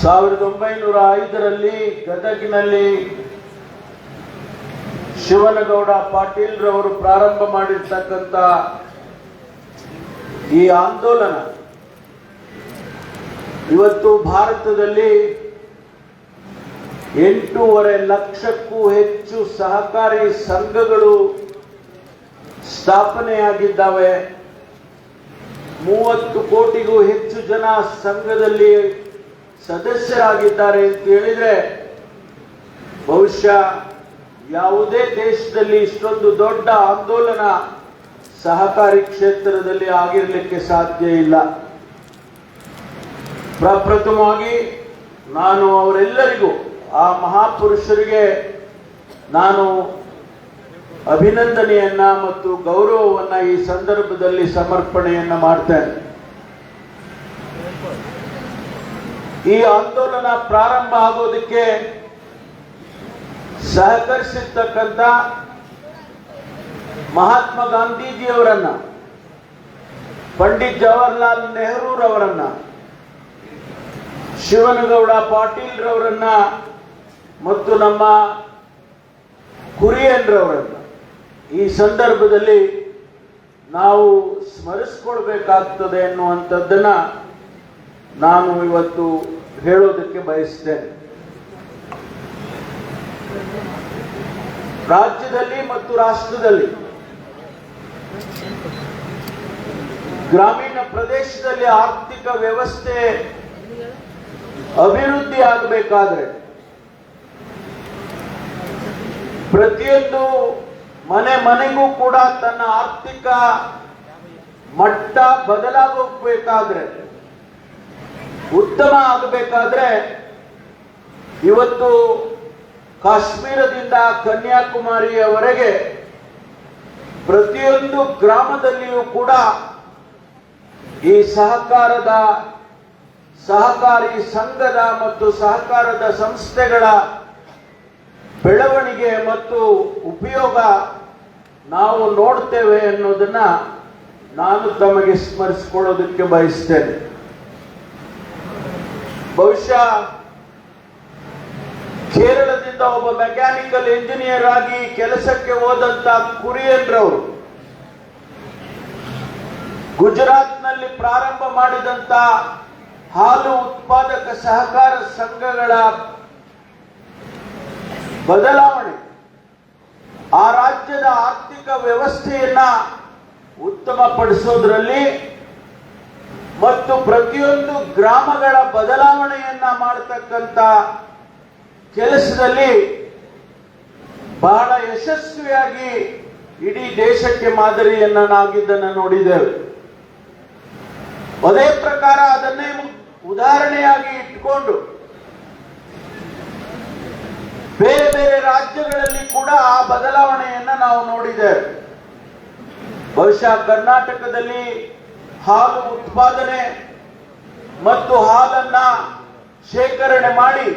1905ರಲ್ಲಿ ಗದಗಿನಲ್ಲಿ ಶಿವನಗೌಡ ಪಾಟೀಲ್ ರವರು ಪ್ರಾರಂಭ ಮಾಡಿರ್ತಕ್ಕಂಥ ಈ ಆಂದೋಲನ ಇವತ್ತು ಭಾರತದಲ್ಲಿ 8.5 ಲಕ್ಷಕ್ಕೂ ಹೆಚ್ಚು ಸಹಕಾರಿ ಸಂಘಗಳು ಸ್ಥಾಪನೆಯಾಗಿದ್ದಾವೆ. 30 ಕೋಟಿಗೂ ಹೆಚ್ಚು ಜನ ಸಂಘದಲ್ಲಿ ಸದಸ್ಯರಾಗಿದ್ದಾರೆ ಅಂತ ಹೇಳಿದ್ರೆ ಬಹುಶಃ ಯಾವುದೇ ದೇಶದಲ್ಲಿ ಇಷ್ಟೊಂದು ದೊಡ್ಡ ಆಂದೋಲನ ಸಹಕಾರಿ ಕ್ಷೇತ್ರದಲ್ಲಿ ಆಗಿರಲಿಕ್ಕೆ ಸಾಧ್ಯ ಇಲ್ಲ. ಪ್ರಪ್ರಥಮವಾಗಿ ನಾನು ಅವರೆಲ್ಲರಿಗೂ ಆ ಮಹಾಪುರುಷರಿಗೆ ನಾನು ಅಭಿನಂದನೆಯನ್ನ ಮತ್ತು ಗೌರವವನ್ನ ಈ ಸಂದರ್ಭದಲ್ಲಿ ಸಮರ್ಪಣೆಯನ್ನ ಮಾಡ್ತೇನೆ. ಈ ಆಂದೋಲನ ಪ್ರಾರಂಭ ಆಗೋದಕ್ಕೆ ಸಹಕರಿಸಿರ್ತಕ್ಕಂಥ ಮಹಾತ್ಮ ಗಾಂಧೀಜಿಯವರನ್ನ, ಪಂಡಿತ್ ಜವಾಹರ್ಲಾಲ್ ನೆಹರೂರವರನ್ನ, ಶಿವನಗೌಡ ಪಾಟೀಲ್ ರವರನ್ನ ಮತ್ತು ನಮ್ಮ ಕುರಿಯನ್ರವರನ್ನ ಈ ಸಂದರ್ಭದಲ್ಲಿ ನಾವು ಸ್ಮರಿಸಿಕೊಳ್ಬೇಕಾಗ್ತದೆ ಅನ್ನುವಂಥದ್ದನ್ನ ನಾನು ಇವತ್ತು ಹೇಳೋದಕ್ಕೆ ಬಯಸ್ತೇನೆ. ರಾಜ್ಯದಲ್ಲಿ ಮತ್ತು ರಾಷ್ಟ್ರದಲ್ಲಿ ಗ್ರಾಮೀಣ ಪ್ರದೇಶದಲ್ಲಿ ಆರ್ಥಿಕ ವ್ಯವಸ್ಥೆ ಅಭಿವೃದ್ಧಿ ಆಗಬೇಕಾದ್ರೆ ಪ್ರತಿಯೊಂದು ಮನೆಗೂ ಕೂಡ ತನ್ನ ಆರ್ಥಿಕ ಮಟ್ಟ ಬದಲಾಗಬೇಕಾದ್ರೆ, ಉತ್ತಮ ಆಗಬೇಕಾದ್ರೆ ಇವತ್ತು ಕಾಶ್ಮೀರದಿಂದ ಕನ್ಯಾಕುಮಾರಿಯವರೆಗೆ ಪ್ರತಿಯೊಂದು ಗ್ರಾಮದಲ್ಲಿಯೂ ಕೂಡ ಈ ಸಹಕಾರಿ ಸಂಘದ ಮತ್ತು ಸಹಕಾರದ ಸಂಸ್ಥೆಗಳ ಬೆಳವಣಿಗೆ ಮತ್ತು ಉಪಯೋಗ ನಾವು ನೋಡ್ತೇವೆ ಅನ್ನೋದನ್ನ ನಾನು ತಮಗೆ ಸ್ಮರಿಸಿಕೊಳ್ಳೋದಕ್ಕೆ ಬಯಸ್ತೇನೆ. ಬಹುಶಃ ಕೇರಳದಿಂದ ಒಬ್ಬ ಮೆಕ್ಯಾನಿಕಲ್ ಇಂಜಿನಿಯರ್ ಆಗಿ ಕೆಲಸಕ್ಕೆ ಹೋದಂತ ಕುರಿಯನ್ರವರು ಗುಜರಾತ್ನಲ್ಲಿ ಪ್ರಾರಂಭ ಮಾಡಿದಂತ ಹಾಲು ಉತ್ಪಾದಕ ಸಹಕಾರ ಸಂಘಗಳ ಬದಲಾವಣೆ ಆ ರಾಜ್ಯದ ಆರ್ಥಿಕ ವ್ಯವಸ್ಥೆಯನ್ನ ಉತ್ತಮಪಡಿಸೋದ್ರಲ್ಲಿ ಮತ್ತು ಪ್ರತಿಯೊಂದು ಗ್ರಾಮಗಳ ಬದಲಾವಣೆಯನ್ನ ಮಾಡತಕ್ಕಂತ ಕೆಲಸದಲ್ಲಿ ಬಹಳ ಯಶಸ್ವಿಯಾಗಿ ಇಡೀ ದೇಶಕ್ಕೆ ಮಾದರಿಯನ್ನ ನಾವಿದ್ದನ್ನು ನೋಡಿದ್ದೇವೆ. ಅದೇ ಪ್ರಕಾರ ಅದನ್ನೇ ಉದಾಹರಣೆಯಾಗಿ ಇಟ್ಕೊಂಡು ಬೇರೆ ಬೇರೆ ರಾಜ್ಯಗಳಲ್ಲಿ ಕೂಡ ಆ ಬದಲಾವಣೆಯನ್ನ ನಾವು ನೋಡಿದ್ದೇವೆ. ಬಹುಶಃ ಕರ್ನಾಟಕದಲ್ಲಿ ಹಾಲು ಉತ್ಪಾದನೆ ಮತ್ತು ಹಾಲನ್ನ ಶೇಖರಣೆ ಮಾಡಿ